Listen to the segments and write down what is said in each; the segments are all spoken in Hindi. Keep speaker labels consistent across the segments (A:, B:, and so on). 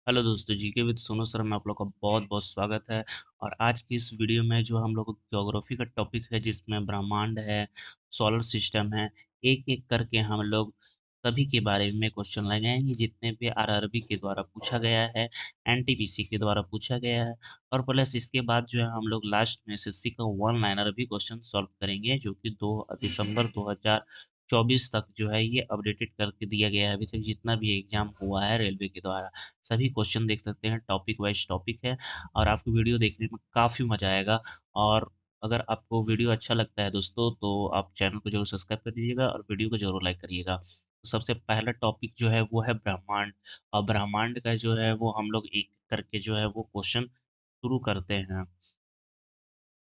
A: हेलो दोस्तों, जीके विद सोनू सर में आप लोग का बहुत-बहुत स्वागत है। और आज की इस वीडियो में जो हम लोग ज्योग्राफी का टॉपिक है जिसमें ब्रह्मांड है, सोलर सिस्टम है, एक-एक करके हम लोग सभी के बारे में क्वेश्चन लगाएँगे जितने भी आरआरबी के द्वारा पूछा गया है, एनटीपीसी के द्वारा पूछा गया है और प्लस इसके बाद जो है हम लोग लास्ट में एसएससी का वन लाइनर भी क्वेश्चन सॉल्व करेंगे जो कि 2 दिसंबर 2024 तक जो है ये अपडेटेड करके दिया गया है। अभी तक जितना भी एग्ज़ाम हुआ है रेलवे के द्वारा। सभी क्वेश्चन देख सकते हैं, टॉपिक वाइज़ टॉपिक है और आपको वीडियो देखने में काफ़ी मज़ा आएगा। और अगर आपको वीडियो अच्छा लगता है दोस्तों, तो आप चैनल को ज़रूर सब्सक्राइब कर दीजिएगा और वीडियो को ज़रूर लाइक करिएगा। तो सबसे पहला टॉपिक जो है वो है ब्रह्मांड। और ब्रह्मांड का जो है वो हम लोग एक करके जो है वो क्वेश्चन शुरू करते हैं।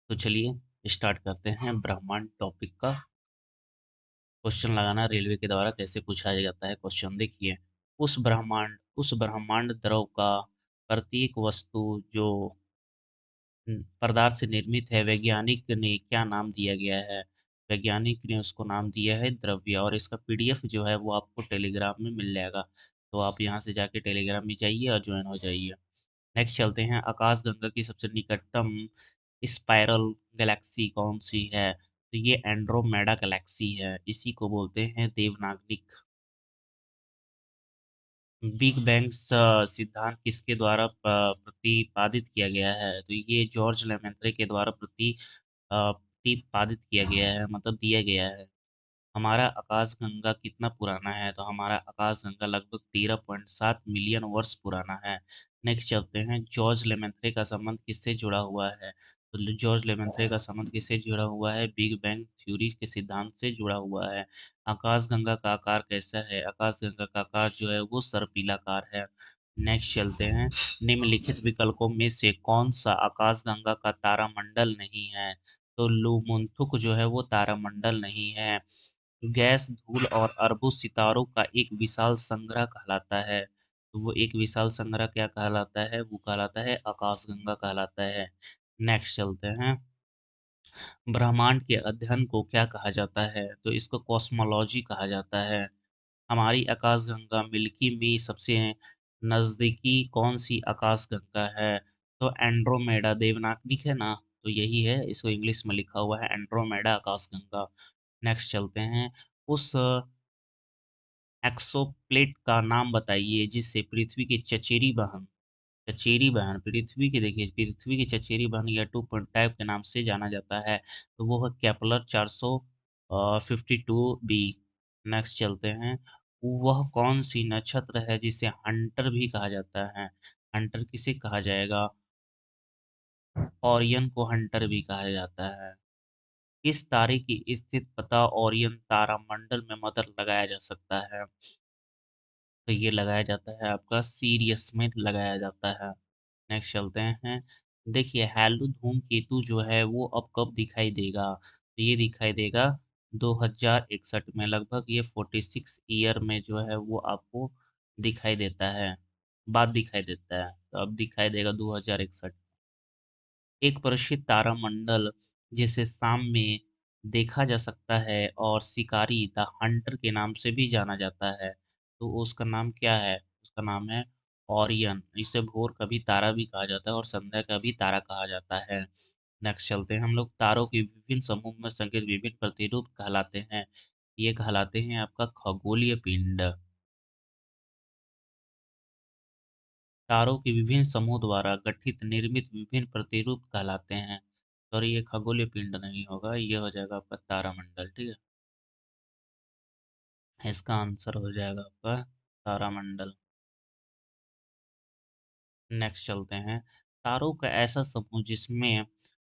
A: तो चलिए स्टार्ट करते हैं ब्रह्मांड टॉपिक का। क्वेश्चन लगाना रेलवे के द्वारा कैसे पूछा जाता है क्वेश्चन देखिए। उस ब्रह्मांड द्रव का प्रत्येक वस्तु जो पदार्थ से निर्मित है, वैज्ञानिक ने क्या नाम दिया गया है? वैज्ञानिक ने उसको नाम दिया है द्रव्य। और इसका पीडीएफ जो है वो आपको टेलीग्राम में मिल जाएगा। तो आप यहाँ से जाके टेलीग्राम में जाइए और ज्वाइन हो जाइए। नेक्स्ट चलते हैं, आकाशगंगा की सबसे निकटतम स्पाइरल गैलेक्सी कौन सी है? तो ये एंड्रोमेडा गैलेक्सी है। इसी को बोलते हैं देवनागरिक। बिग बैंग सिद्धांत किसके द्वारा प्रतिपादित किया गया है? तो ये जॉर्ज लेमेंत्रे के द्वारा प्रतिपादित किया गया है, मतलब दिया गया है। हमारा आकाशगंगा कितना पुराना है? तो हमारा आकाशगंगा लगभग 13.7 मिलियन वर्ष पुराना है। नेक्स्ट चलते हैं, जॉर्ज लेमेंत्रे का संबंध किससे जुड़ा हुआ है? तो जॉर्ज लेमेंत्रे का संबंध किससे जुड़ा हुआ है? बिग बैंग थ्योरी के सिद्धांत से जुड़ा हुआ है। आकाशगंगा का आकार कैसा है? आकाशगंगा का आकार जो है वो सर्पिलाकार है। नेक्स्ट चलते हैं, निम्नलिखित विकल्पों में से कौन सा आकाशगंगा का तारामंडल नहीं है? तो लुमुंथुक जो है वो तारामंडल नहीं है। गैस, धूल और अरबों सितारों का एक विशाल संग्रह कहलाता है। तो वो एक विशाल संग्रह क्या कहलाता है? वो कहलाता है आकाशगंगा कहलाता है। नेक्स्ट चलते हैं, ब्रह्मांड के अध्ययन को क्या कहा जाता है? तो इसको कॉस्मोलॉजी कहा जाता है। हमारी आकाशगंगा मिल्की में सबसे नज़दीकी कौन सी आकाशगंगा है? तो एंड्रोमेडा देवनागरिक है ना, तो यही है, इसको इंग्लिश में लिखा हुआ है एंड्रोमेडा आकाशगंगा। नेक्स्ट चलते हैं, उस एक्सोप्लेट का नाम बताइए जिससे पृथ्वी की चचेरी बहन पृथ्वी की, देखिए पृथ्वी की चचेरी बहन या 2.5 के नाम से जाना जाता है। तो वो है केपलर 452 बी। नेक्स्ट चलते हैं, वह कौन सी नक्षत्र है जिसे हंटर भी कहा जाता है? हंटर किसे कहा जाएगा? ओरियन को हंटर भी कहा जाता है। किस तारे की स्थित पता ओरियन तारामंडल में मदद लगाया जा सकता है? तो ये लगाया जाता है आपका सीरियस में लगाया जाता है। नेक्स्ट चलते हैं, देखिए हैलो धूमकेतु जो है वो अब कब दिखाई देगा? तो ये दिखाई देगा 2061 में, लगभग ये 46 ईयर में जो है वो आपको दिखाई देता है, बाद दिखाई देता है। तो अब दिखाई देगा 2061। एक परिचित तारामंडल जिसे शाम में देखा जा सकता है और शिकारी द हंटर के नाम से भी जाना जाता है, तो उसका नाम क्या है? उसका नाम है ओरियन। इसे भोर का भी तारा भी कहा जाता है और संध्या का भी तारा कहा जाता है। नेक्स्ट चलते हैं हम लोग, तारों के विभिन्न समूह में संकेत विभिन्न प्रतिरूप कहलाते हैं। ये कहलाते हैं आपका खगोलीय पिंड। तारों के विभिन्न समूह द्वारा गठित निर्मित विभिन्न प्रतिरूप कहलाते हैं। सॉरी, ये खगोलीय पिंड नहीं होगा, ये हो जाएगा आपका तारामंडल। ठीक है, इसका आंसर हो जाएगा आपका तारामंडल। नेक्स्ट चलते हैं, तारों का ऐसा समूह जिसमें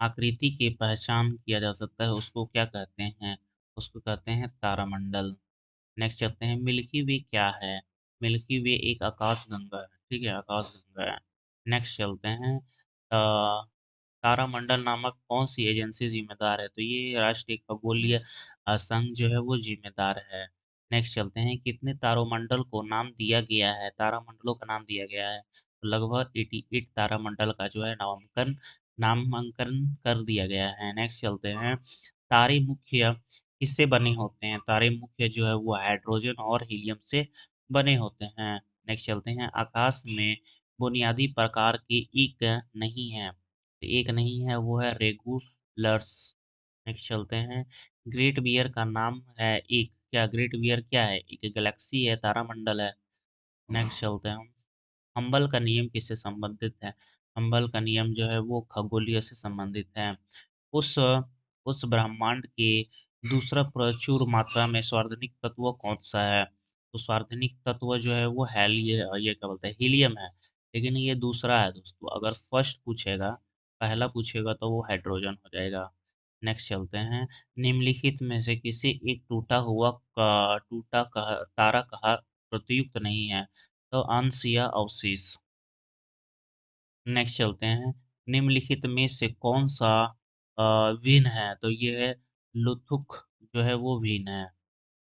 A: आकृति की पहचान किया जा सकता है उसको क्या कहते हैं? उसको कहते हैं तारामंडल। नेक्स्ट चलते हैं, मिल्की वे क्या है? मिल्की वे एक आकाशगंगा है। ठीक है, आकाशगंगा है। नेक्स्ट चलते हैं, तारामंडल नामक कौन सी एजेंसी जिम्मेदार है? तो ये राष्ट्रीय खगोलीय संघ जो है वो जिम्मेदार है। नेक्स्ट चलते हैं, कितने तारामंडल को नाम दिया गया है? तारामंडलों का नाम दिया गया है तो लगभग 88 तारामंडल का जो है नामांकन नामांकन कर दिया गया है। नेक्स्ट चलते हैं, तारे मुख्य किससे बने होते हैं? तारे मुख्य जो है वो हाइड्रोजन और हीलियम से बने होते हैं। नेक्स्ट चलते हैं, आकाश में बुनियादी प्रकार के एक नहीं है। एक नहीं है वो है रेगुलर्स। नेक्स्ट चलते हैं। ग्रेट बियर का नाम है एक, क्या ग्रेट बियर क्या है? एक गैलेक्सी है, तारामंडल है। नेक्स्ट चलते हैं हम। हम्बल का नियम किससे संबंधित है? हम्बल का नियम जो है वो खगोलीय से संबंधित है। उस उस ब्रह्मांड के दूसरा प्रचुर मात्रा में स्वार्धनिक तत्व कौन सा है? तो स्वार्धनिक तत्व जो है वो ये क्या बोलते हैं, हीलियम है। लेकिन ये दूसरा है दोस्तों, अगर फर्स्ट पूछेगा, पहला पूछेगा तो वो हाइड्रोजन हो जाएगा। नेक्स्ट चलते हैं। निम्नलिखित में से किसी एक तारा कहा प्रयुक्त नहीं है? तो अंश या अवशेष। नेक्स्ट चलते हैं। निम्नलिखित में से कौन सा विन है? तो ये है लुथुक, जो है वो विन है।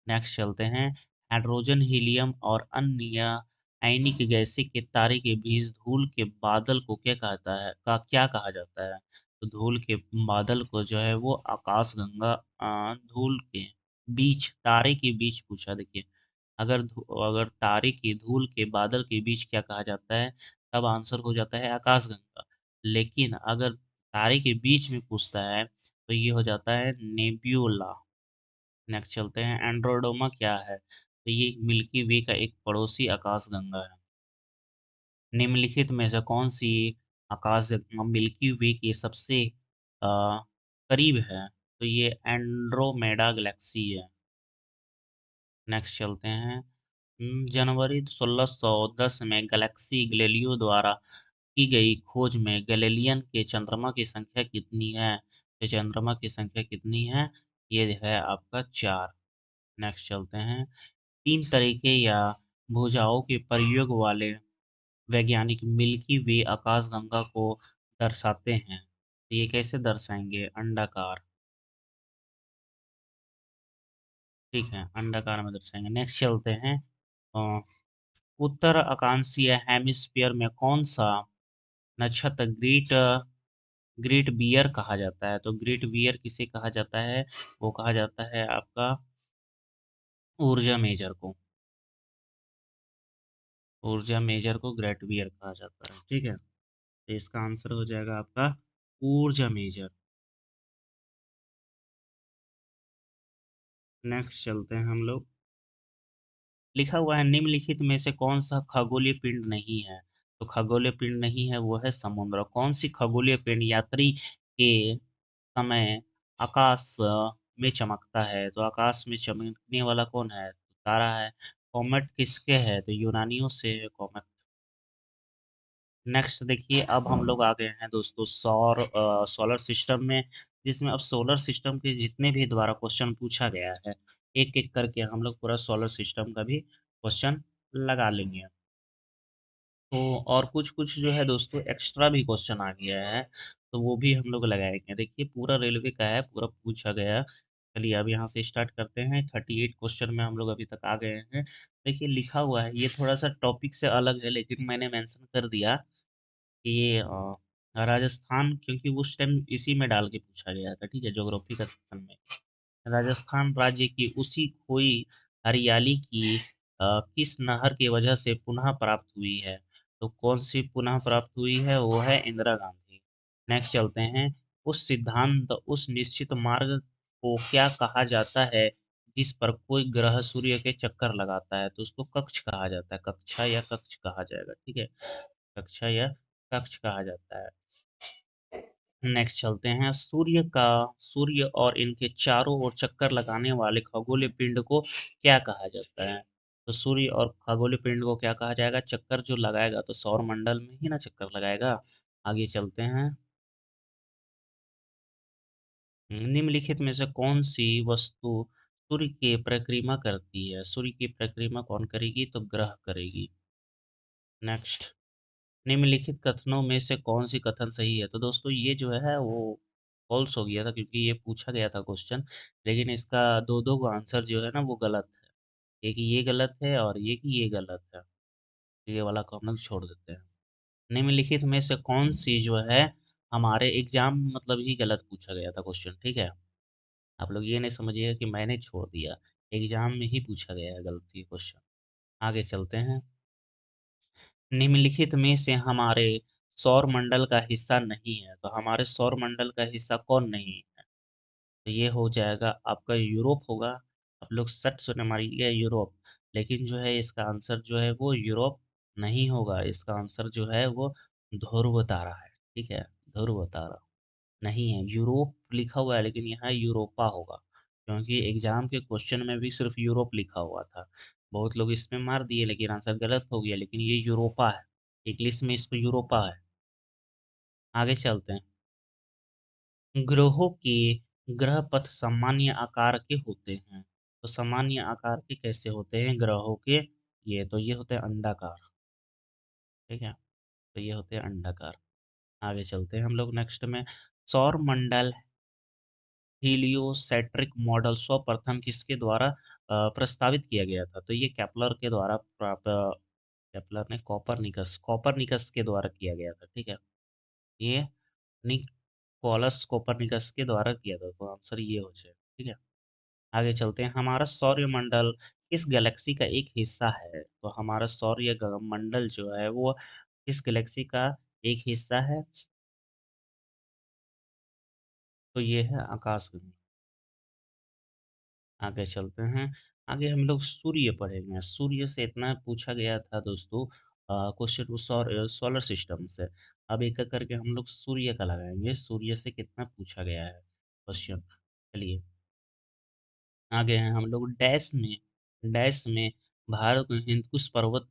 A: नेक्स्ट चलते हैं। हाइड्रोजन, हीलियम और अन्य आयनिक गैसें के तारे के बीच धूल के बादल को क्या कहा जाता है? तो धूल के बादल को जो है वो आकाशगंगा, धूल के बीच, तारे के बीच पूछा, देखिए। अगर तारे की धूल के बादल के बीच क्या कहा जाता है, तब आंसर हो जाता है आकाशगंगा। लेकिन अगर तारे के बीच में पूछता है तो ये हो जाता है नेब्यूला। नेक्स्ट चलते हैं। एंड्रोडोमा क्या है? तो ये मिल्की वे का एक पड़ोसी आकाशगंगा है। निम्नलिखित में से कौन सी आकाशगंगा मिल्की वे के सबसे अ, करीब है? तो ये एंड्रोमेडा गैलेक्सी है। नेक्स्ट चलते हैं। जनवरी 1610 में गैलेक्सी गैलीलियो द्वारा की गई खोज में गैलीलियन के चंद्रमा की संख्या कितनी है? तो चंद्रमा की संख्या कितनी है? ये है आपका 4। नेक्स्ट चलते हैं। तीन तरीके या भुजाओं के प्रयोग वाले वैज्ञानिक मिल्की वे आकाशगंगा को दर्शाते हैं। तो ये कैसे दर्शाएंगे? अंडाकार। ठीक है, अंडाकार में दर्शाएंगे। नेक्स्ट चलते हैं। अ, उत्तर आकांक्षीय हेमिस्फीयर में कौन सा नक्षत्र ग्रेट बियर कहा जाता है? तो ग्रेट बियर किसे कहा जाता है? वो कहा जाता है आपका ऊर्जा मेजर को। ऊर्जा मेजर को ग्रेट बियर कहा जाता है, ठीक है। तो इसका आंसर हो जाएगा आपका ऊर्जा मेजर। नेक्स्ट चलते हैं हम लोग। लिखा हुआ है निम्नलिखित में से कौन सा खगोलीय पिंड नहीं है? तो खगोलीय पिंड नहीं है वो है समुद्र। कौन सी खगोलीय पिंड यात्री के समय आकाश में चमकता है? तो आकाश में चमकने वाला कौन है? तो तारा है। कॉमेट किसके है? तो यूनानियों से है कॉमेट। नेक्स्ट देखिए, अब हम लोग आ गए हैं दोस्तों सोलर सिस्टम में, जिसमें अब सोलर सिस्टम के जितने भी द्वारा क्वेश्चन पूछा गया है, एक एक करके हम लोग पूरा सोलर सिस्टम का भी क्वेश्चन लगा लेंगे। तो और कुछ कुछ जो है दोस्तों एक्स्ट्रा भी क्वेश्चन आ गया है, तो वो भी हम लोग लगाएंगे। देखिए पूरा रेलवे का है, पूरा पूछा गया। चलिए अब यहाँ से स्टार्ट करते हैं। 38 क्वेश्चन में हम लोग अभी तक आ गए हैं। देखिए लिखा हुआ है, ये थोड़ा सा टॉपिक से अलग है लेकिन मैंने मेंशन कर दिया कि ये राजस्थान, क्योंकि उस टाइम इसी में डाल के पूछा गया था, ठीक है, ज्योग्राफी का सेक्शन में। राजस्थान राज्य की उसी खोई हरियाली की किस नहर की वजह से पुनः प्राप्त हुई है? तो कौन सी पुनः प्राप्त हुई है? वो है इंदिरा गांधी। नेक्स्ट चलते हैं। उस सिद्धांत, उस निश्चित मार्ग को क्या कहा जाता है जिस पर कोई ग्रह सूर्य के चक्कर लगाता है? तो उसको कक्ष कहा जाता है, कक्षा या कक्ष कहा जाएगा, ठीक है, कक्षा या कक्ष कहा जाता है। नेक्स्ट चलते हैं। सूर्य और इनके चारों ओर चक्कर लगाने वाले खगोलीय पिंड को क्या कहा जाता है? तो सूर्य और खगोलीय पिंड को क्या कहा जाएगा? चक्कर जो लगाएगा तो सौर मंडल में ही ना चक्कर लगाएगा। आगे चलते हैं। निम्नलिखित में से कौन सी वस्तु सूर्य की परिक्रमा करती है? सूर्य की परिक्रमा कौन करेगी? तो ग्रह करेगी। नेक्स्ट। निम्नलिखित कथनों में से कौन सी कथन सही है? तो दोस्तों ये जो है वो फॉल्स हो गया था, क्योंकि ये पूछा गया था क्वेश्चन, लेकिन इसका दो दो का आंसर जो है ना वो गलत है। एक ये गलत है और एक ये गलत है। तो ये वाला को हम लोग छोड़ देते हैं। निम्नलिखित में से कौन सी जो है हमारे एग्जाम मतलब ही गलत पूछा गया था क्वेश्चन, ठीक है। आप लोग ये नहीं समझिएगा कि मैंने छोड़ दिया, एग्जाम में ही पूछा गया है गलत ये क्वेश्चन। आगे चलते हैं। निम्नलिखित में से हमारे सौर मंडल का हिस्सा नहीं है, तो हमारे सौर मंडल का हिस्सा कौन नहीं है? तो ये हो जाएगा आपका यूरोप होगा। आप लोग सट सुने मारिएगा यूरोप। लेकिन जो है इसका आंसर जो है वो यूरोप नहीं होगा। इसका आंसर जो है वो ध्रुव तारा है। ठीक है, ध्रुव तारा नहीं है। यूरोप लिखा हुआ है लेकिन यहाँ यूरोपा होगा, क्योंकि एग्जाम के क्वेश्चन में भी सिर्फ यूरोप लिखा हुआ था। बहुत लोग इसमें मार दिए लेकिन आंसर गलत हो गया, लेकिन ये यूरोपा है। इंग्लिश में इसको यूरोपा है। आगे चलते हैं। ग्रहों के ग्रह पथ सामान्य आकार के होते हैं। तो सामान्य आकार के कैसे होते हैं ग्रहों के? ये होते हैं अंडाकार। ठीक है, तो ये होते हैं अंडाकार। आगे चलते हैं हम लोग नेक्स्ट में। सौर मंडल हीलियोसेंट्रिक मॉडल सर्वप्रथम किसके द्वारा प्रस्तावित किया गया था? तो ये केपलर के द्वारा केपलर ने कॉपरनिकस कॉपरनिकस के द्वारा किया गया था। ठीक है, ये निकोलस कोपरनिकस के द्वारा किया था, तो आंसर ये हो जाएगा। ठीक है, आगे चलते हैं। हमारा सौरमंडल किस गैलेक्सी का एक हिस्सा है? तो हमारा मंडल जो है वो किस गैलेक्सी का एक हिस्सा है? तो ये है आकाशगंगा। आगे चलते हैं। आगे हम लोग सूर्य पढ़ेंगे। सूर्य से इतना पूछा गया था दोस्तों क्वेश्चन सोलर सिस्टम से। अब एक एक करके हम लोग सूर्य का लगाएंगे, सूर्य से कितना पूछा गया है क्वेश्चन। चलिए आगे हैं हम लोग। डैश में भारत में हिंदकुश पर्वत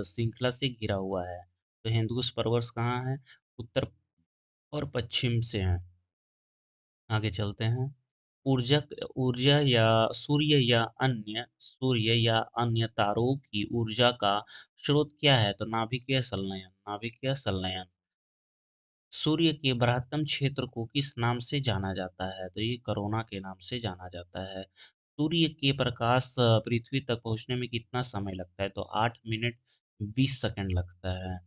A: श्रृंखला से घिरा हुआ है। तो हिंदकुश पर्वत कहाँ है? उत्तर और पश्चिम से है। आगे चलते हैं। ऊर्जा ऊर्जा या सूर्य या अन्य तारों की ऊर्जा का स्रोत क्या है? तो नाभिकीय संलयन। सूर्य के बृहत्तम क्षेत्र को किस नाम से जाना जाता है? तो ये कोरोना के नाम से जाना जाता है। सूर्य के प्रकाश पृथ्वी तक पहुंचने में कितना समय लगता है? तो 8 मिनट 20 सेकंड लगता है।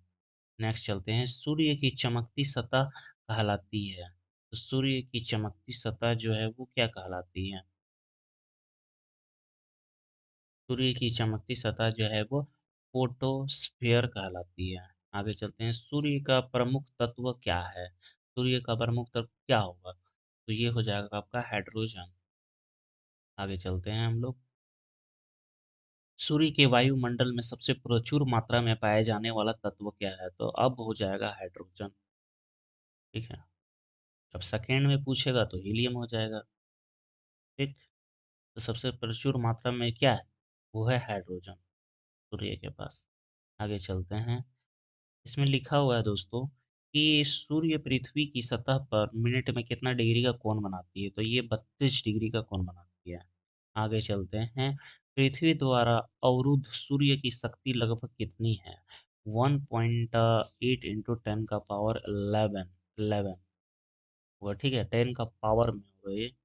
A: नेक्स्ट चलते हैं। सूर्य की चमकती सतह कहलाती है। तो सूर्य की चमकती सतह जो है वो क्या कहलाती है? सूर्य की चमकती सतह जो है वो फोटोस्फीयर कहलाती है। आगे चलते हैं। सूर्य का प्रमुख तत्व क्या है? सूर्य का प्रमुख तत्व क्या होगा? तो ये हो जाएगा आपका हाइड्रोजन। आगे चलते हैं हम लोग। सूर्य के वायुमंडल में सबसे प्रचुर मात्रा में पाया जाने वाला तत्व क्या है? तो अब हो जाएगा हाइड्रोजन। ठीक है, अब सेकेंड में पूछेगा तो हीलियम हो जाएगा। ठीक, तो सबसे प्रचुर मात्रा में क्या है? वो है हाइड्रोजन, सूर्य के पास। आगे चलते हैं। इसमें लिखा हुआ है दोस्तों कि सूर्य पृथ्वी की सतह पर मिनट में कितना डिग्री का कोण बनाती है? तो ये 32 डिग्री का कोण बनाती है। आगे चलते हैं। पृथ्वी द्वारा अवरुद्ध सूर्य की शक्ति लगभग कितनी है? 1.8 इंटू 10 का पावर 11 हुआ। ठीक है, 10 का पावर में हुआ ये।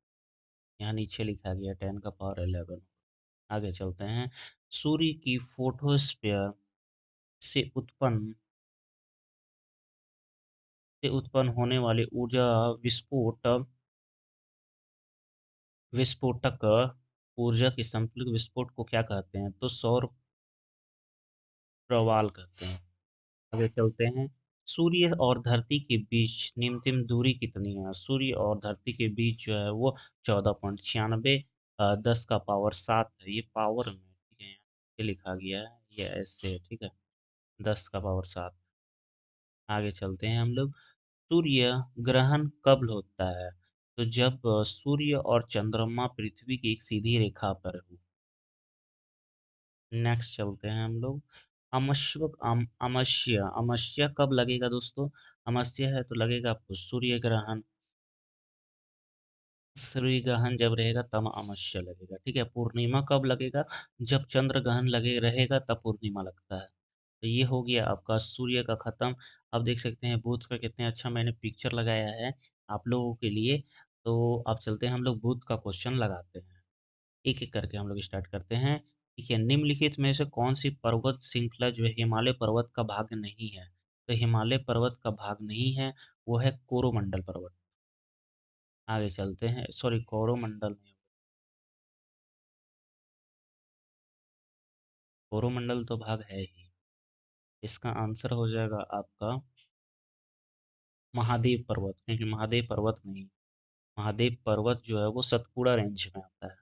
A: यहाँ नीचे लिखा गया 10 का पावर 11। आगे चलते हैं। सूर्य की फोटोस्फीयर से उत्पन्न होने वाले ऊर्जा विस्फोटक ऊर्जा के संतुलित विस्फोट को क्या कहते हैं? तो सौर प्रवाल कहते हैं। आगे चलते हैं। सूर्य और धरती के बीच न्यूनतम दूरी कितनी है? सूर्य और धरती के बीच जो है वो 14.96 10 का पावर 7 है। ये पावर में, ठीक है, यहाँ पे लिखा गया है, ये ऐसे है। ठीक है, 10 का पावर 7। आगे चलते हैं हम लोग। सूर्य ग्रहण कब होता है? तो जब सूर्य और चंद्रमा पृथ्वी की एक सीधी रेखा पर हो। नेक्स्ट चलते हैं हम लोग। अमस्या कब लगेगा दोस्तों? अमस्या है तो लगेगा आपको सूर्य ग्रहण। सूर्य ग्रहण जब रहेगा तब अमावस्या लगेगा। ठीक है, पूर्णिमा कब लगेगा? जब चंद्र ग्रहण लगे रहेगा तब पूर्णिमा लगता है। तो ये हो गया आपका सूर्य का खत्म। अब देख सकते हैं बुध का कितने अच्छा मैंने पिक्चर लगाया है आप लोगों के लिए। तो अब चलते हैं हम लोग बुध का क्वेश्चन लगाते हैं। एक एक करके हम लोग स्टार्ट करते हैं। ठीक है, निम्नलिखित में से कौन सी पर्वत श्रृंखला जो है हिमालय पर्वत का भाग नहीं है? तो हिमालय पर्वत का भाग नहीं है, वो है कोरोमंडल पर्वत। आगे चलते हैं। सॉरी, कोरोमंडल नहीं, कोरोमंडल तो भाग है ही। इसका आंसर हो जाएगा आपका महादेव पर्वत, क्योंकि महादेव पर्वत नहीं, महादेव पर्वत जो है वो सतपुड़ा रेंज में आता है।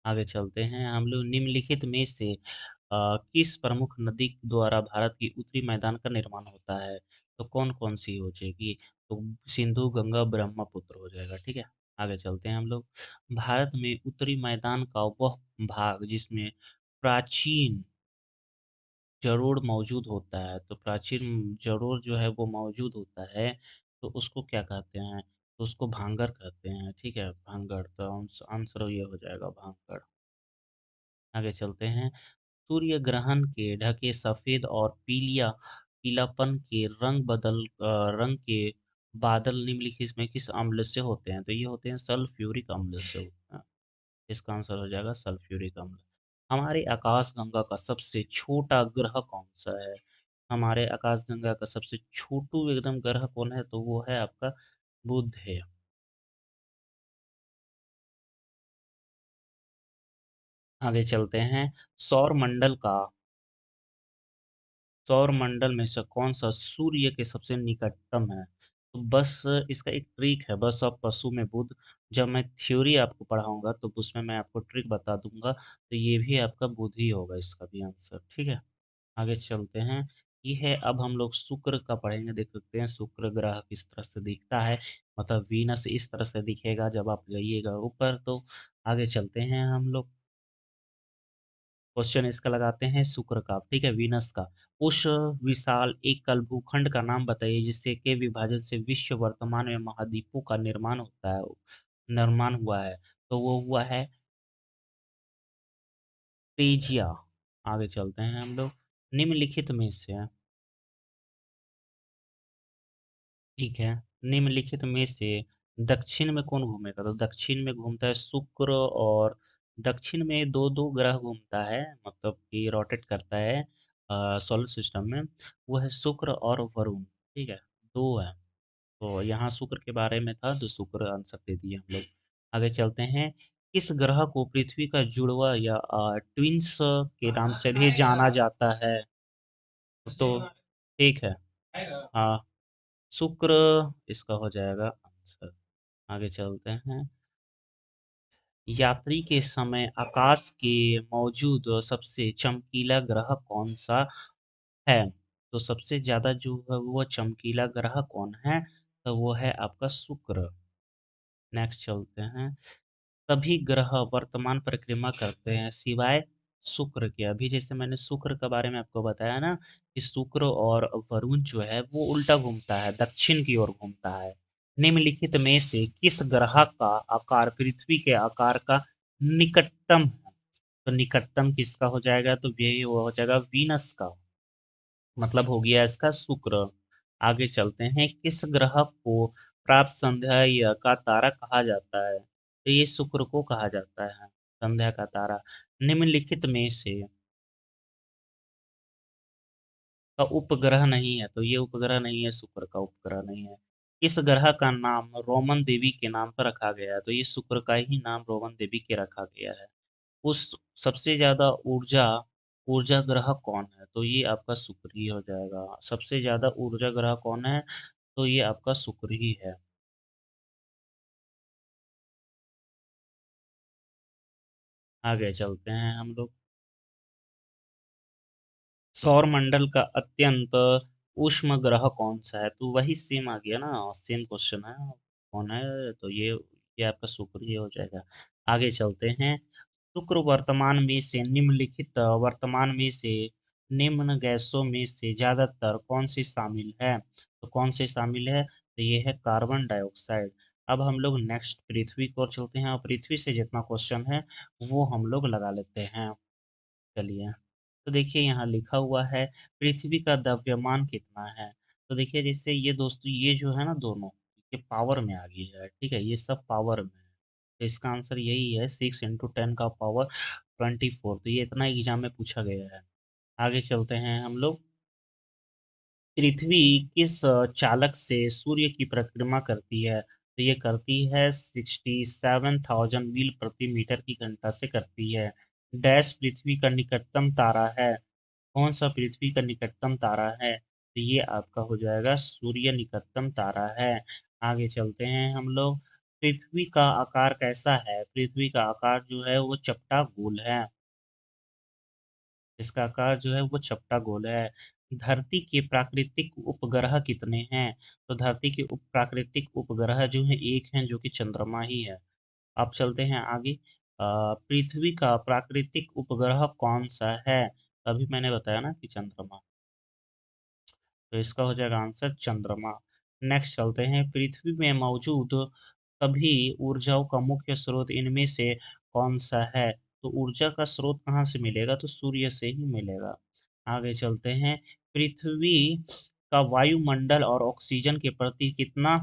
A: आगे चलते हैं हम लोग, निम्नलिखित में से किस प्रमुख नदी द्वारा भारत की उत्तरी मैदान का निर्माण होता है? तो कौन कौन सी हो जाएगी? तो सिंधु, गंगा, ब्रह्मपुत्र हो जाएगा। ठीक है, आगे चलते हैं हम लोग। भारत में उत्तरी मैदान का वह भाग जिसमें प्राचीन जलोढ़ मौजूद होता है, तो प्राचीन जलोढ़ जो है वो मौजूद होता है, तो उसको क्या कहते हैं? तो उसको भांगर कहते हैं। ठीक है, भांगर, तो आंसर ये हो जाएगा भांगर। आगे चलते हैं। सूर्य ग्रहण के ढके सफेद और पीलापन के रंग के बादल निम्नलिखित में किस अम्ल से होते हैं? तो ये होते हैं सल्फ्यूरिक अम्ल से होते हैं। इसका आंसर हो जाएगा सल्फ्यूरिक अम्ल। हमारे आकाशगंगा का सबसे छोटा ग्रह कौन सा है? हमारे आकाशगंगा का सबसे छोटू एकदम ग्रह कौन है? तो वो है आपका बुध है। आगे चलते हैं। सौर मंडल का सौर मंडल में से कौन सा सूर्य के सबसे निकटतम है? तो बस इसका एक ट्रिक है, बस आप पशु में बुध, जब मैं थ्योरी आपको पढ़ाऊंगा तो उसमें मैं आपको ट्रिक बता दूंगा, तो ये भी आपका बुध ही होगा इसका भी आंसर। ठीक है, आगे चलते हैं। ये है, अब हम लोग शुक्र का पढ़ेंगे। देख सकते हैं शुक्र ग्रह किस तरह से दिखता है, मतलब वीनस इस तरह से दिखेगा जब आप जाइएगा ऊपर। तो आगे चलते हैं हम लोग, क्वेश्चन इसका लगाते हैं शुक्र का, ठीक है, वीनस का। उस विशाल एकल भूखंड का नाम बताइए जिससे के विभाजन से विश्व वर्तमान में महाद्वीपों का निर्माण हुआ है। तो वो हुआ है तेजिया। आगे चलते हैं हम लोग। निम्नलिखित में से, ठीक है, निम्नलिखित में से दक्षिण में कौन घूमेगा? तो दक्षिण में घूमता है शुक्र, और दक्षिण में दो दो ग्रह घूमता है, मतलब कि रोटेट करता है सोलर सिस्टम में। वो है शुक्र और वरुण। ठीक है, दो है। तो यहाँ शुक्र के बारे में था, तो शुक्र आंसर दे दिए हम लोग। आगे चलते हैं। किस ग्रह को पृथ्वी का जुड़वा या ट्विंस के नाम से भी जाना जाता है? तो ठीक है, हाँ, शुक्र इसका हो जाएगा आंसर। आगे चलते हैं। यात्री के समय आकाश के मौजूद सबसे चमकीला ग्रह कौन सा है? तो सबसे ज्यादा जो है वो चमकीला ग्रह कौन है? तो वो है आपका शुक्र। नेक्स्ट चलते हैं। सभी ग्रह वर्तमान परिक्रमा करते हैं सिवाय शुक्र के। अभी जैसे मैंने शुक्र के बारे में आपको बताया ना, कि शुक्र और वरुण जो है वो उल्टा घूमता है, दक्षिण की ओर घूमता है। निम्नलिखित में से किस ग्रह का आकार पृथ्वी के आकार का निकटतम है? तो निकटतम किसका हो जाएगा? तो ये वो हो जाएगा वीनस का, मतलब हो गया इसका शुक्र। आगे चलते हैं। किस ग्रह को प्राप्त संध्या का तारा कहा जाता है? तो ये शुक्र को कहा जाता है संध्या का तारा। निम्नलिखित में से का उपग्रह नहीं है, तो ये उपग्रह नहीं है, शुक्र का उपग्रह नहीं है। इस ग्रह का नाम रोमन देवी के नाम पर रखा गया है, तो ये शुक्र का ही नाम रोमन देवी के रखा गया है। उस सबसे ज्यादा ऊर्जा ऊर्जा ग्रह कौन है? तो ये आपका शुक्र ही हो जाएगा। सबसे ज्यादा ऊर्जा ग्रह कौन है? तो ये आपका शुक्र ही है। आगे चलते हैं हम लोग। सौर मंडल का अत्यंत उष्म ग्रह कौन सा है? तो वही सेम आ गया ना, सेम क्वेश्चन है, कौन है? तो ये आपका शुक्र ही हो जाएगा। आगे चलते हैं। शुक्र वर्तमान में से निम्न गैसों में से ज्यादातर कौन सी शामिल है? तो कौन सी शामिल है? तो ये है कार्बन डाइऑक्साइड। अब हम लोग नेक्स्ट पृथ्वी को ओर चलते हैं, और पृथ्वी से जितना क्वेश्चन है वो हम लोग लगा लेते हैं। चलिए, तो देखिए यहाँ लिखा हुआ है पृथ्वी का द्रव्यमान कितना है? तो देखिए, जैसे ये दोस्तों, ये जो है ना दोनों, ये पावर में आ गई है, ठीक है, ये सब पावर में है। तो इसका आंसर यही है, 6 × 10 का पावर 24। तो ये इतना एग्जाम में पूछा गया है। आगे चलते हैं हम लोग। पृथ्वी किस चालक से सूर्य की परिक्रमा करती है? तो ये करती है 67,000 मील प्रति मीटर की घंटा से करती है। डैश पृथ्वी का निकटतम तारा है? कौन सा पृथ्वी का निकटतम तारा है? तो ये आपका हो जाएगा सूर्य निकटतम तारा है। आगे चलते हैं हम लोग। पृथ्वी का आकार कैसा है? पृथ्वी का आकार जो है वो चपटा गोल है। इसका आकार जो है वो चपटा गोल है। धरती के प्राकृतिक उपग्रह कितने हैं? तो धरती के प्राकृतिक उपग्रह जो है एक हैं, जो कि चंद्रमा ही है। अब चलते हैं आगे। पृथ्वी का प्राकृतिक उपग्रह कौन सा है? तभी मैंने बताया ना कि चंद्रमा। तो इसका हो जाएगा आंसर चंद्रमा। नेक्स्ट चलते हैं। पृथ्वी में मौजूद सभी ऊर्जाओं का मुख्य स्रोत इनमें से कौन सा है? तो ऊर्जा का स्रोत कहाँ से मिलेगा? तो सूर्य से ही मिलेगा। आगे चलते हैं। पृथ्वी का वायुमंडल और ऑक्सीजन के प्रति कितना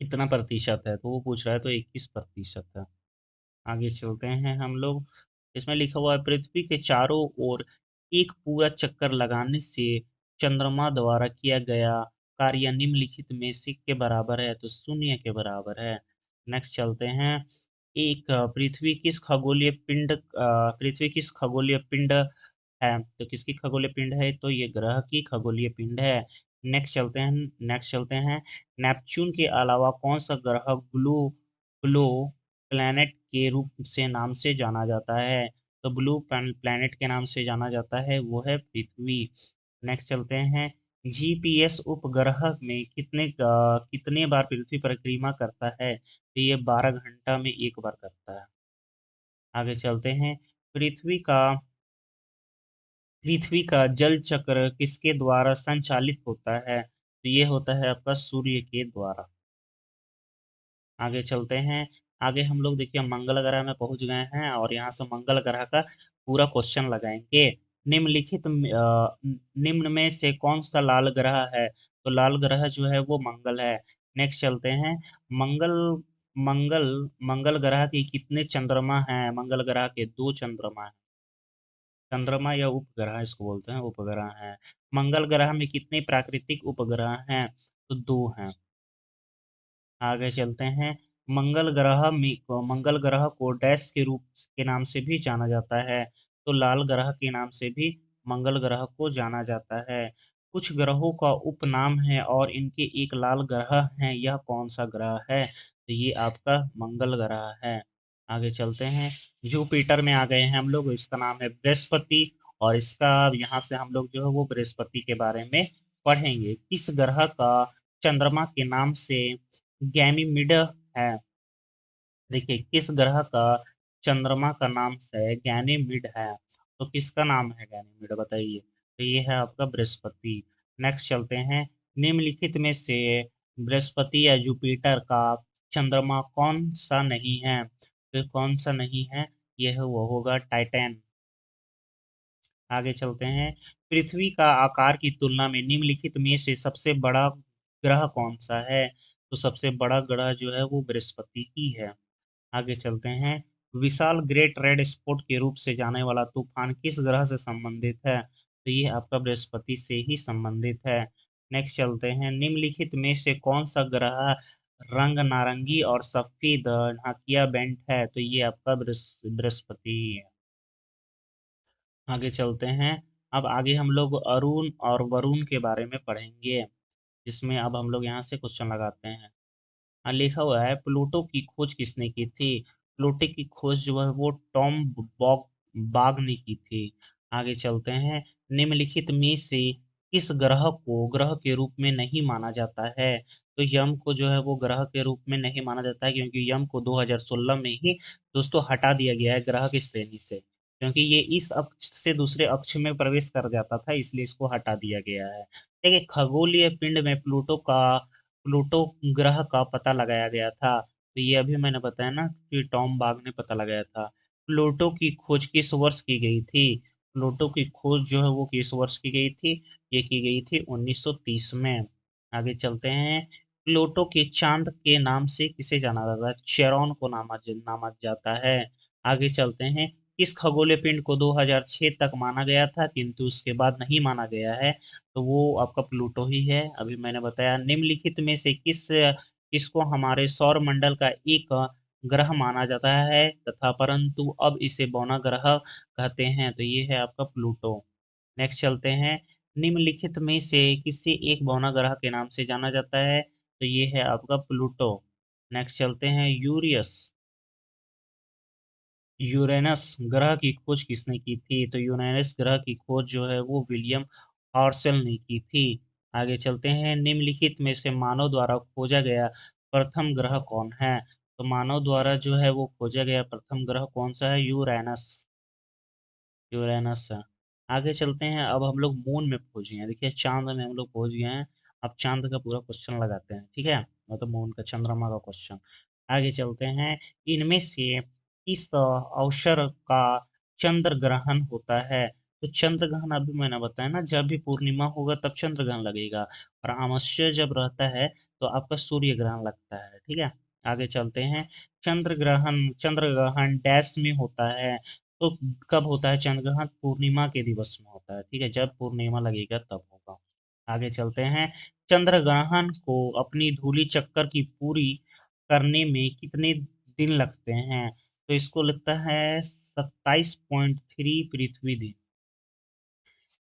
A: कितना प्रतिशत है? तो वो पूछ रहा है, तो 21% है। आगे चलते हैं हम लोग। इसमें लिखा हुआ है, पृथ्वी के चारों ओर एक पूरा चक्कर लगाने से चंद्रमा द्वारा किया गया कार्य निम्नलिखित में से के बराबर है? तो शून्य के बराबर है। नेक्स्ट चलते हैं। पृथ्वी किस खगोलीय पिंड है? तो किसकी खगोलीय पिंड है? तो ये ग्रह की खगोलीय पिंड है। नेक्स्ट चलते हैं। नेपच्यून के अलावा कौन सा ग्रह ब्लू ब्लू प्लैनेट के रूप से नाम से जाना जाता है? तो ब्लू प्लैनेट के नाम से जाना जाता है वो है पृथ्वी। नेक्स्ट चलते हैं। जीपीएस उपग्रह में कितने बार पृथ्वी परिक्रमा करता है? तो ये 12 घंटा में एक बार करता है। आगे चलते हैं। पृथ्वी का पृथ्वी का जल चक्र किसके द्वारा संचालित होता है? तो ये होता है आपका सूर्य के द्वारा। आगे चलते हैं। आगे हम लोग देखिए मंगल ग्रह में पहुंच गए हैं और यहाँ से मंगल ग्रह का पूरा क्वेश्चन लगाएंगे। निम्न में से कौन सा लाल ग्रह है? तो लाल ग्रह जो है वो मंगल है। नेक्स्ट चलते हैं। मंगल मंगल मंगल ग्रह के कितने चंद्रमा हैं? मंगल ग्रह के 2 चंद्रमा हैं। चंद्रमा या उपग्रह इसको बोलते हैं, उपग्रह हैं। मंगल ग्रह में कितने प्राकृतिक उपग्रह हैं? तो 2 हैं। आगे चलते हैं। मंगल ग्रह को डैश के रूप के नाम से भी जाना जाता है? तो लाल ग्रह के नाम से भी मंगल ग्रह को जाना जाता है। कुछ ग्रहों का उपनाम है और इनके एक लाल ग्रह है, यह कौन सा ग्रह है? तो ये आपका मंगल ग्रह है। आगे चलते हैं। जुपिटर में आ गए हैं हम लोग, इसका नाम है बृहस्पति। और इसका यहाँ से हम लोग जो है वो बृहस्पति के बारे में पढ़ेंगे। किस ग्रह का चंद्रमा के नाम से गैनीमिड है? देखिए, किस ग्रह का चंद्रमा का नाम से गैनीमिड है? तो किसका नाम है गैनीमिड, बताइए। तो ये है आपका बृहस्पति। नेक्स्ट चलते हैं। निम्नलिखित में से बृहस्पति या जुपिटर का चंद्रमा कौन सा नहीं है? तो कौन सा नहीं है? यह है वो होगा टाइटैन। आगे चलते हैं। पृथ्वी का आकार की तुलना में निम्नलिखित में से सबसे बड़ा ग्रह कौन सा है? तो सबसे बड़ा ग्रह जो है वो बृहस्पति ही है। आगे चलते हैं। विशाल ग्रेट रेड स्पॉट के रूप से जाने वाला तूफान किस ग्रह से संबंधित है? तो ये आपका बृहस्पति से ही संबंधित है। नेक्स्ट चलते हैं। निम्नलिखित में से कौन सा ग्रह रंग नारंगी और सफेद ढाकिया बैंड है? तो ये आपका बृहस्पति है। आगे चलते हैं। अब आगे हम लोग अरुण और वरुण के बारे में पढ़ेंगे, जिसमें अब हम लोग यहाँ से क्वेश्चन लगाते हैं। लिखा हुआ है, प्लूटो की खोज किसने की थी? प्लूटो की खोज जो है वो टॉम बॉग बाग ने की थी। आगे चलते हैं। निम्नलिखित में से किस ग्रह को ग्रह के रूप में नहीं माना जाता है? तो यम को जो है वो ग्रह के रूप में नहीं माना जाता है, क्योंकि यम को 2016 में ही दोस्तों हटा दिया गया है ग्रह की श्रेणी से, क्योंकि ये इस अक्ष से दूसरे अक्ष में प्रवेश कर जाता था, इसलिए इसको हटा दिया गया है। देखिए, खगोलीय पिंड में प्लूटो ग्रह का पता लगाया गया था। तो ये अभी मैंने बताया ना कि टॉम बाग ने पता लगाया था। प्लूटो की खोज किस वर्ष की गई थी? प्लूटो की खोज जो है वो किस वर्ष की गई थी? ये की गई थी 1930 में। आगे चलते हैं। प्लूटो के चांद के नाम से किसे जाना जाता है? चेरॉन को नामा जाता है। आगे चलते हैं। किस खगोलीय पिंड को 2006 तक माना गया था किंतु उसके बाद नहीं माना गया है? तो वो आपका प्लूटो ही है। अभी मैंने बताया। निम्नलिखित में से किसको हमारे सौर मंडल का एक ग्रह माना जाता है तथा परंतु अब इसे बौना ग्रह कहते हैं? तो ये है आपका प्लूटो। नेक्स्ट चलते हैं, निम्नलिखित में से किसी एक बौना ग्रह के नाम से जाना जाता है, तो ये है आपका प्लूटो। नेक्स्ट चलते हैं, यूरियस यूरेनस ग्रह की खोज किसने की थी, तो यूरेनस ग्रह की खोज जो है वो विलियम हॉर्सल ने की थी। आगे चलते हैं, निम्नलिखित में से मानव द्वारा खोजा गया प्रथम ग्रह कौन है, तो मानव द्वारा जो है वो खोजा गया प्रथम ग्रह कौन सा है, यूरेनस। यूरेनस है। आगे चलते हैं, अब हम लोग मून में पहुंच गए हैं, देखिए चांद में हम लोग पहुंच गए हैं। अब चांद का पूरा क्वेश्चन लगाते हैं, ठीक है, मतलब मून का, चंद्रमा का क्वेश्चन। आगे चलते हैं, इनमें से किस अवसर का चंद्र ग्रहण होता है, तो चंद्र ग्रहण अभी मैंने बताया ना, जब भी पूर्णिमा होगा तब चंद्र ग्रहण लगेगा, और अमावस्या जब रहता है तो आपका सूर्य ग्रहण लगता है, ठीक है। आगे चलते हैं, चंद्र ग्रहण डैश में होता है, तो कब होता है चंद्र ग्रहण, पूर्णिमा के दिवस में होता है, ठीक है, जब पूर्णिमा लगेगा तब होगा। आगे चलते हैं, चंद्र ग्रहण को अपनी धूलि चक्कर की पूरी करने में कितने दिन लगते हैं, तो इसको लगता है 27.3 पृथ्वी दिन,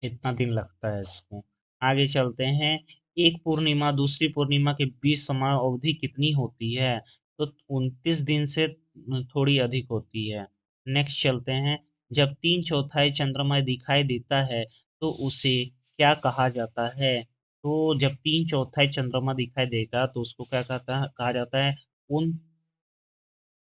A: इतना दिन लगता है इसको। आगे चलते हैं, एक पूर्णिमा दूसरी पूर्णिमा के बीच समय अवधि कितनी होती है, तो 29 दिन से थोड़ी अधिक होती है। नेक्स्ट चलते हैं, जब 3/4 चंद्रमा दिखाई देता है तो उसे क्या कहा जाता है, तो जब 3/4 चंद्रमा दिखाई देगा तो उसको क्या कहा जाता है, उन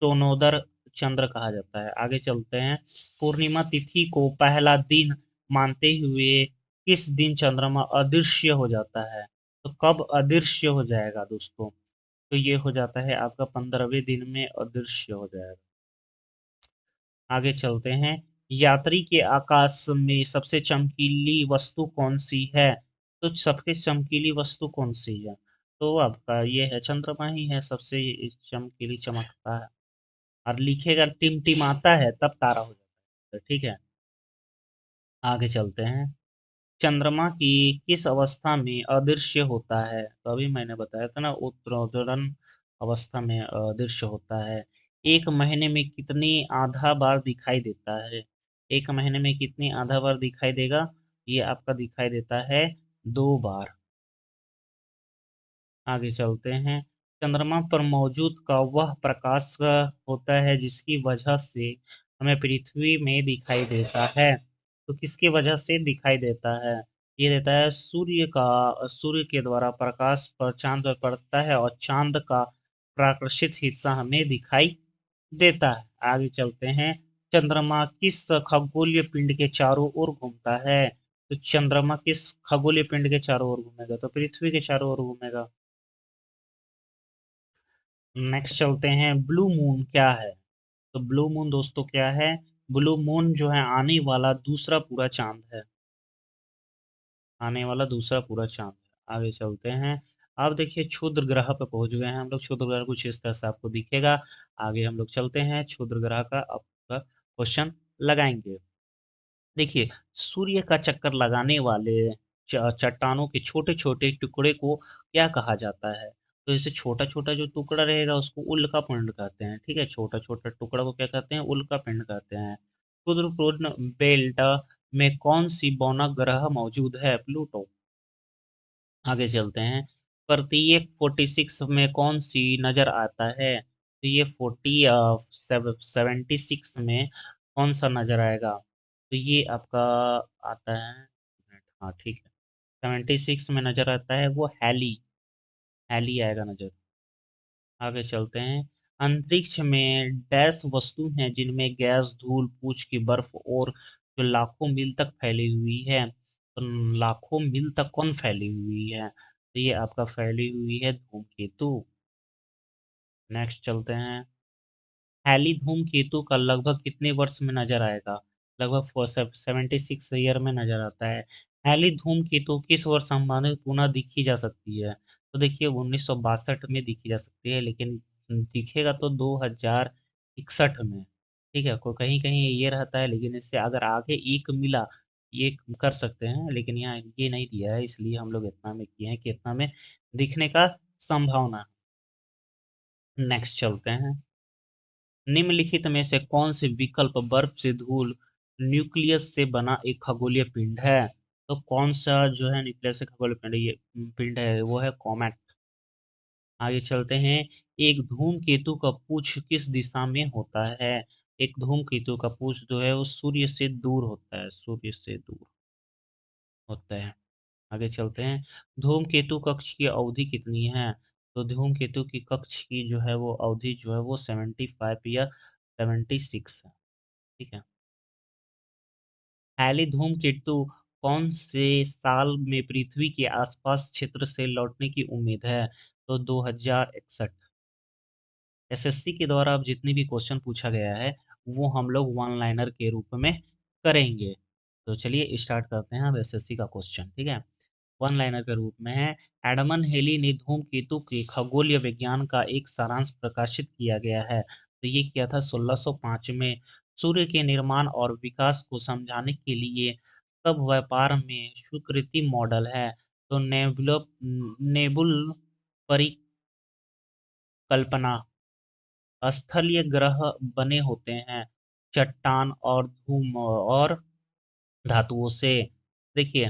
A: टोनोदर चंद्र कहा जाता है। आगे चलते हैं, पूर्णिमा तिथि को पहला दिन मानते हुए किस दिन चंद्रमा अदृश्य हो जाता है, तो कब अदृश्य हो जाएगा दोस्तों, तो ये हो जाता है आपका 15वें दिन में अदृश्य हो जाएगा। आगे चलते हैं, यात्री के आकाश में सबसे चमकीली वस्तु कौन सी है, तो सबसे चमकीली वस्तु कौन सी है, तो आपका ये है चंद्रमा ही है, सबसे चमकीली चमकता है, और लिखेगा टिमटिमाता है तब तारा हो जाता है, ठीक है। आगे चलते हैं, चंद्रमा की किस अवस्था में अदृश्य होता है, तो अभी मैंने बताया था ना, उत्तरोत्तरन अवस्था में अदृश्य होता है। एक महीने में कितनी आधा बार दिखाई देता है, एक महीने में कितनी आधा बार दिखाई देगा, ये आपका दिखाई देता है 2 बार। आगे चलते हैं, चंद्रमा पर मौजूद का वह प्रकाश होता है जिसकी वजह से हमें पृथ्वी में दिखाई देता है, तो किसकी वजह से दिखाई देता है, ये देता है सूर्य के द्वारा प्रकाश पर चांद पर पड़ता है और चांद का प्राकृतिक हिस्सा हमें दिखाई देता है। आगे चलते हैं, चंद्रमा किस खगोलीय पिंड के चारों ओर घूमता है, तो चंद्रमा किस खगोलीय पिंड के चारों ओर घूमेगा, तो पृथ्वी के चारों ओर घूमेगा। नेक्स्ट चलते हैं, ब्लू मून क्या है, तो ब्लू मून दोस्तों क्या है, ब्लू मून जो है आने वाला दूसरा पूरा चांद है, आने वाला दूसरा पूरा चांद है। आगे चलते हैं, अब देखिए क्षुद्र ग्रह पे पहुंच गए हैं हम लोग, क्षुद्र ग्रह कुछ इस तरह से आपको दिखेगा। आगे हम लोग चलते हैं, क्षुद्र ग्रह का आपका क्वेश्चन लगाएंगे। देखिए, सूर्य का चक्कर लगाने वाले चट्टानों के छोटे छोटे टुकड़े को क्या कहा जाता है, तो इसे छोटा छोटा जो टुकड़ा रहेगा उसको उल्का पिंड कहते हैं, ठीक है, छोटा छोटा टुकड़ा को क्या कहते हैं, उल्का पिंड कहते हैं। क्षुद्रपूर्ण बेल्ट में कौन सी बौना ग्रह मौजूद है, प्लूटो। आगे चलते हैं, प्रत्येक 46 में कौन सी नजर आता है, तो ये 76 में कौन सा नजर आएगा, तो ये आपका आता है, हाँ ठीक है, 76 में नजर आता है वो हैली, हैली आएगा नजर। आगे चलते हैं, अंतरिक्ष में डैश वस्तु हैं जिनमें गैस, धूल, पूछ की बर्फ और जो लाखों मील तक फैली हुई है, तो लाखों मील तक कौन फैली हुई है, तो ये आपका फैली हुई है धूमकेतु। नेक्स्ट चलते हैं, हैली धूमकेतु का लगभग कितने वर्ष में नजर आएगा, लगभग 76 ईयर में नजर आता है। हैली धूमकेतु किस वर्ष हमारे पुनः दिखी जा सकती है, तो देखिए 1962 में दिखी जा सकती है, लेकिन दिखेगा तो 2061 में, ठीक है, को कहीं कहीं ये रहता है, लेकिन इससे अगर आगे एक मिला ये कर सकते हैं, लेकिन यहाँ ये नहीं दिया है, इसलिए हम लोग इतना में किए हैं कि इतना में दिखने का संभावना है। नेक्स्ट चलते हैं, निम्नलिखित में से कौन से विकल्प बर्फ से धूल न्यूक्लियस से बना एक खगोलीय पिंड है, तो कौन सा जो है न्यूक्लियस से खगोलीय पिंड ये पिंड है, वो है कॉमेट। आगे चलते हैं। एक धूमकेतु का पूंछ किस दिशा में होता है? एक धूमकेतु का पूंछ जो है वो सूर्य से दूर होता है, सूर्य से दूर होता है। आगे चलते हैं। धूमकेतु कक्ष की अवधि कितनी है? तो धूमकेतु की कक्ष की जो है वो अवधि जो है वो 75 या 76 है। ठीक है। हैली धूमकेतु कौन से साल में पृथ्वी के आसपास क्षेत्र से लौटने की उम्मीद है? तो 2061। एसएससी के द्वारा अब जितनी भी क्वेश्चन पूछा गया है वो हम लोग वन लाइनर के रूप में करेंगे। तो चलिए स्टार्ट करते हैं अब एसएससी का क्वेश्चन। ठीक है। वन लाइनर के रूप में है। एडमन हेली ने धूमकेतु के खगोलीय विज्ञान का एक सारांश प्रकाशित किया गया है। तो ये किया था 1605 में। सूर्य के निर्माण और विकास को समझाने के लिए तब व्यापार में स्वीकृति मॉडल है। तो नेबुल परिकल्पना। स्थलीय ग्रह बने होते हैं चट्टान और धूम और धातुओं से। देखिए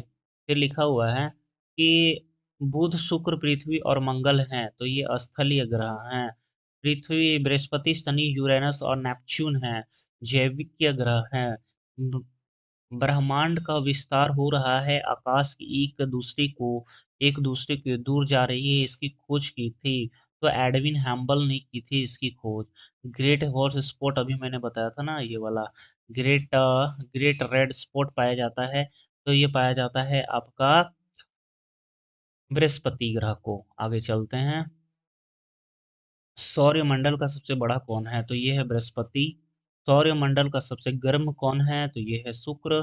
A: फिर लिखा हुआ है कि बुध शुक्र पृथ्वी और मंगल हैं, तो ये स्थलीय ग्रह हैं। पृथ्वी बृहस्पति शनि यूरेनस और नेपच्यून हैं, जैविक ग्रह हैं। ब्रह्मांड का विस्तार हो रहा है, आकाश की एक दूसरे के दूर जा रही है, इसकी खोज की थी तो एडविन हैम्बल ने की थी इसकी खोज। ग्रेट हॉर्स स्पॉट अभी मैंने बताया था ना, ये वाला ग्रेट रेड स्पॉट पाया जाता है, तो ये पाया जाता है आपका बृहस्पति ग्रह को। आगे चलते हैं। सौरमंडल का सबसे बड़ा कौन है? तो ये है बृहस्पति। सौरमंडल का सबसे गर्म कौन है? तो ये है शुक्र।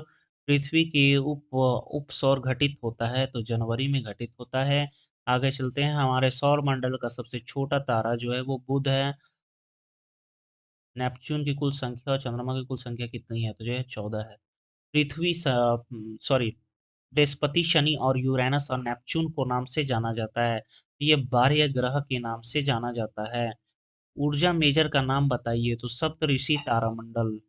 A: पृथ्वी के उप सौर घटित होता है, तो जनवरी में घटित होता है। आगे चलते हैं। हमारे सौरमंडल का सबसे छोटा तारा जो है वो बुध है। नेपच्यून की कुल संख्या और चंद्रमा की कुल संख्या कितनी है? तो जो है 14 है। पृथ्वी सॉरी बृहस्पति शनि और यूरेनस और नेपच्यून को नाम से जाना जाता है, ये बाह्य ग्रह के नाम से जाना जाता है। ऊर्जा मेजर का नाम बताइए? तो सप्तऋषि तारामंडल।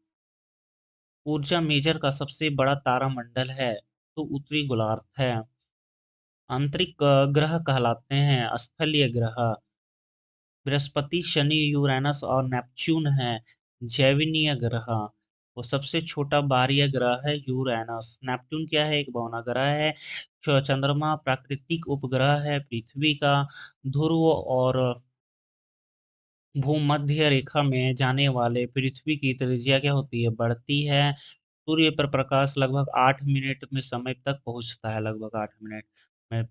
A: ऊर्जा मेजर का सबसे बड़ा तारामंडल है, तो उत्तरी गोलार्ध है। आंतरिक ग्रह कहलाते हैं स्थलीय ग्रह। बृहस्पति शनि यूरेनस और नेपच्यून है जैविनीय ग्रह। वो सबसे छोटा बाह्य ग्रह है यूरेनस। नेपट्टून क्या है? एक बौना ग्रह है। चंद्रमा प्राकृतिक उपग्रह है पृथ्वी का। ध्रुव और भूमध्य रेखा में जाने वाले पृथ्वी की त्रिज्या क्या होती है? बढ़ती है। सूर्य पर प्रकाश लगभग 8 मिनट में समय तक पहुंचता है, लगभग 8 मिनट में।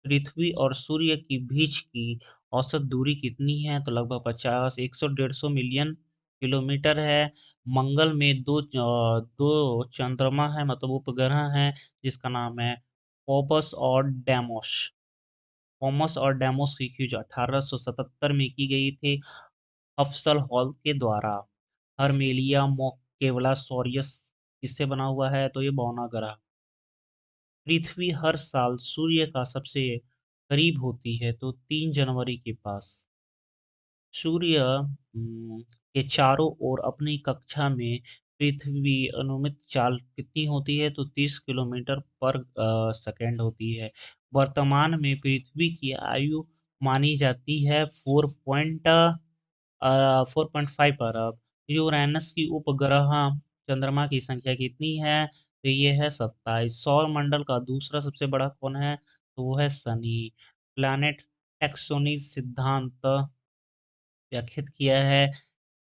A: पृथ्वी और सूर्य के बीच की औसत दूरी कितनी है? तो लगभग 100 150 मिलियन किलोमीटर है। मंगल में दो चंद्रमा है, मतलब उपग्रह हैं, जिसका नाम है फोबस और डेमोस। थॉमस और डेमोस की खोज 1877 में की गई थी अफसल हॉल के द्वारा। हर्मेलिया मोकेवलासोरियस किससे बना हुआ है? तो ये बौना ग्रह। पृथ्वी हर साल सूर्य का सबसे करीब होती है, तो 3 जनवरी के पास। सूर्य के चारों ओर अपनी कक्षा में पृथ्वी अनुमित चाल कितनी होती है? तो 30 किलोमीटर पर सेकेंड होती है। वर्तमान में पृथ्वी की आयु मानी जाती है 4.5 अरब। यूरेनस की उपग्रह चंद्रमा की संख्या कितनी है? तो ये है 27। सौर मंडल का दूसरा सबसे बड़ा कौन है? तो वो है शनि। प्लैनेट टेक्सोनी सिद्धांत व्याख्यात किया है।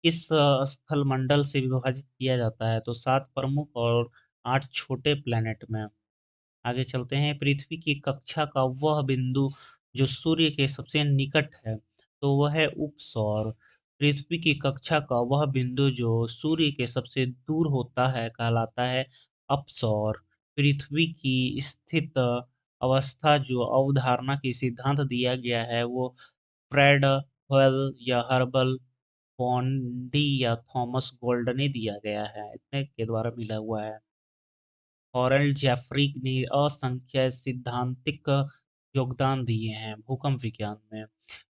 A: इस स्थल मंडल से विभाजित किया जाता है, तो 7 प्रमुख और 8 छोटे प्लैनेट में। आगे चलते हैं। पृथ्वी की कक्षा का वह बिंदु जो सूर्य के सबसे निकट है, तो वह है उपसौर। पृथ्वी की कक्षा का वह बिंदु जो सूर्य के सबसे दूर होता है कहलाता है अपसौर। पृथ्वी की स्थित अवस्था जो अवधारणा की सिद्धांत दिया गया है वो फ्रेड होयल या हर्बल बॉन्डी या थॉमस गोल्ड ने दिया गया है, इतने के द्वारा मिला हुआ है। हॉरेल्ड जेफरी ने असंख्य सैद्धांतिक योगदान दिए हैं भूकंप विज्ञान में।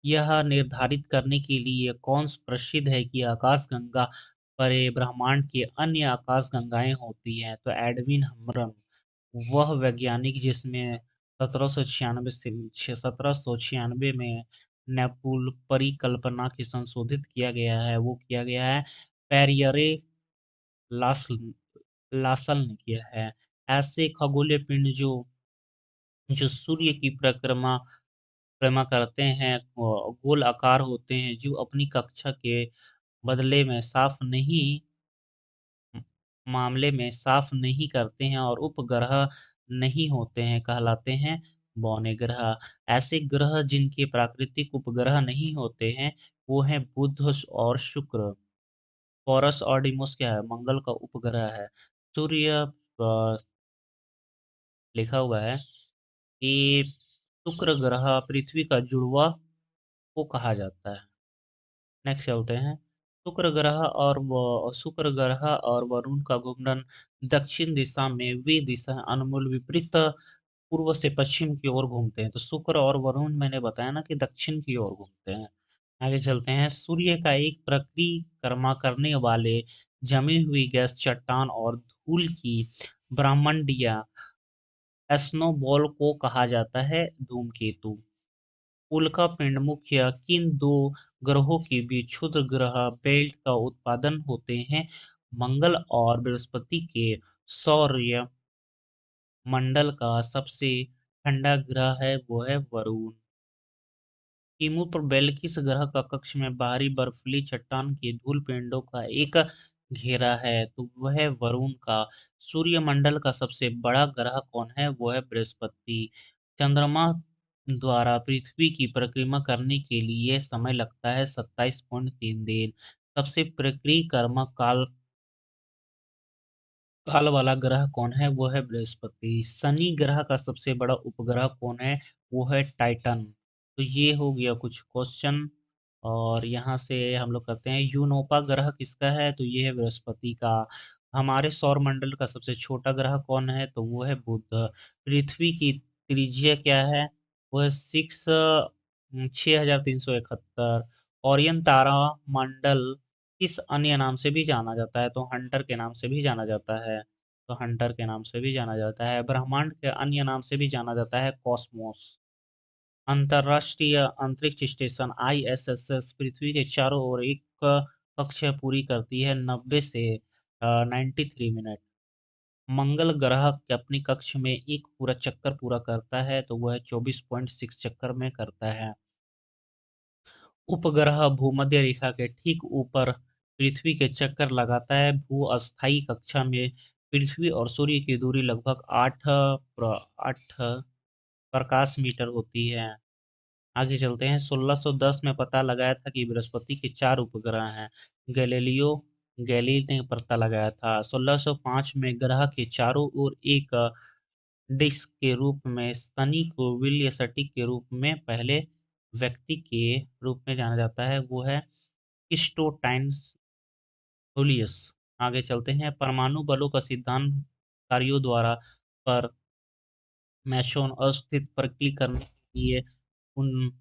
A: यह निर्धारित करने के लिए कौन प्रसिद्ध है कि आकाशगंगा परे ब्रह्मांड की अन्य आकाशगंगाएं होती हैं? तो एडविन हम्रन। वह वैज्ञानिक जिसमें 1796 से 1796 में नेपुल परिकल्पना की संशोधित किया गया है, वो किया गया है पेरियरे लासल लासल ने किया है। ऐसे खगोलीय पिंड जो जो सूर्य की परिक्रमा परिक्रमा करते हैं, गोल आकार होते हैं, जो अपनी कक्षा के बदले में साफ नहीं मामले में साफ नहीं करते हैं और उपग्रह नहीं होते हैं, कहलाते हैं बौने ग्रह। ऐसे ग्रह जिनके प्राकृतिक उपग्रह नहीं होते हैं, वो हैं बुध और शुक्र। पॉरस और डिमोस क्या है? मंगल का उपग्रह है। सूर्य लिखा हुआ है कि शुक्र ग्रह पृथ्वी का जुड़वा को कहा जाता है। नेक्स्ट चलते हैं। शुक्र ग्रह और वरुण का घूर्णन दक्षिण दिशा में, वे दिशा अनुमूल विपरीत पूर्व से पश्चिम की ओर घूमते हैं। तो शुक्र और वरुण मैंने बताया ना कि दक्षिण की ओर घूमते हैं। आगे चलते हैं। सूर्य का एक परिक्रमा करने वाले जमी हुई गैस, चट्टान और धूल की ब्रह्मांडीय स्नोबॉल को कहा जाता है धूमकेतु। उल्का पिंड मुख्य किन दो ग्रहों के बीच क्षुद्र ग्रह बेल्ट का उत्पादन होते हैं? मंगल और बृहस्पति के सौर्य मंडल का सबसे ठंडा ग्रह है वो है वरुण। कीमू पर बेल्किस ग्रह का कक्ष में बाहरी बर्फीली चट्टान के धूल पिंडों का एक घेरा है, तो वह वरुण का। सूर्यमंडल का सबसे बड़ा ग्रह कौन है? वो है बृहस्पति। चंद्रमा द्वारा पृथ्वी की परिक्रमा करने के लिए समय लगता है 27.3 दिन। सबसे परिक्रमा काल काल वाला ग्रह कौन है? वो है बृहस्पति। शनि ग्रह का सबसे बड़ा उपग्रह कौन है? वो है टाइटन। तो ये हो गया कुछ क्वेश्चन। और यहाँ से हम लोग करते हैं, यूनोपा ग्रह किसका है? तो ये है बृहस्पति का। हमारे सौर मंडल का सबसे छोटा ग्रह कौन है? तो वो है बुध। पृथ्वी की त्रिज्या क्या है? वो है 6371। ओरियन तारा मंडल किस अन्य नाम से भी जाना जाता है? तो हंटर के नाम से भी जाना जाता है। तो हंटर के नाम से भी जाना जाता है। ब्रह्मांड के अन्य नाम से भी जाना जाता है कॉस्मोस। अंतरराष्ट्रीय अंतरिक्ष स्टेशन आईएसएस पृथ्वी के चारों ओर एक कक्षा पूरी करती है 90 से 93 मिनट। मंगल ग्रह के अपनी कक्ष में एक पूरा चक्कर पूरा करता है, तो वह 24.6 चक्कर में करता है। उपग्रह भूमध्य रेखा के ठीक ऊपर पृथ्वी के चक्कर लगाता है। भू अस्थायी कक्षा में पृथ्वी और सूर्य की दूरी लगभग 8 प्रकाश मीटर होती है। आगे चलते हैं। 1610 में पता लगाया था कि बृहस्पति के 4 उपग्रह हैं। गैलीलियो गैलीली ने पता लगाया था। 1605 में ग्रह के चारों ओर एक डिस्क के रूप में शनि को विल्य सटीक के रूप में पहले व्यक्ति के रूप में जाना जाता है, वो है क्रिस्टोटाइन्स हुलियस। आगे चलते हैं। परमाणु बलों का सिद्धांत कार्यों द्वारा पर मैशोन अस्तित्व पर क्लिक करने के लिए उन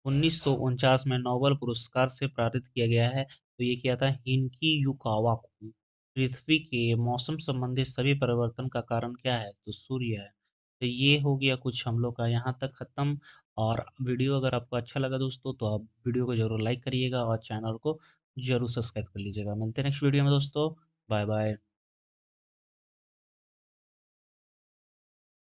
A: 1949 में नोबेल पुरस्कार से पारित किया गया है। तो ये किया था हिनकी युकावा को। पृथ्वी के मौसम संबंधी सभी परिवर्तन का कारण क्या है? तो सूर्य है। तो ये हो गया कुछ हम लोग का यहाँ तक खत्म। और वीडियो अगर आपको अच्छा लगा दोस्तों, तो आप वीडियो को जरूर लाइक करिएगा और चैनल को जरूर सब्सक्राइब कर लीजिएगा। मिलते हैं नेक्स्ट वीडियो में दोस्तों। Bye bye.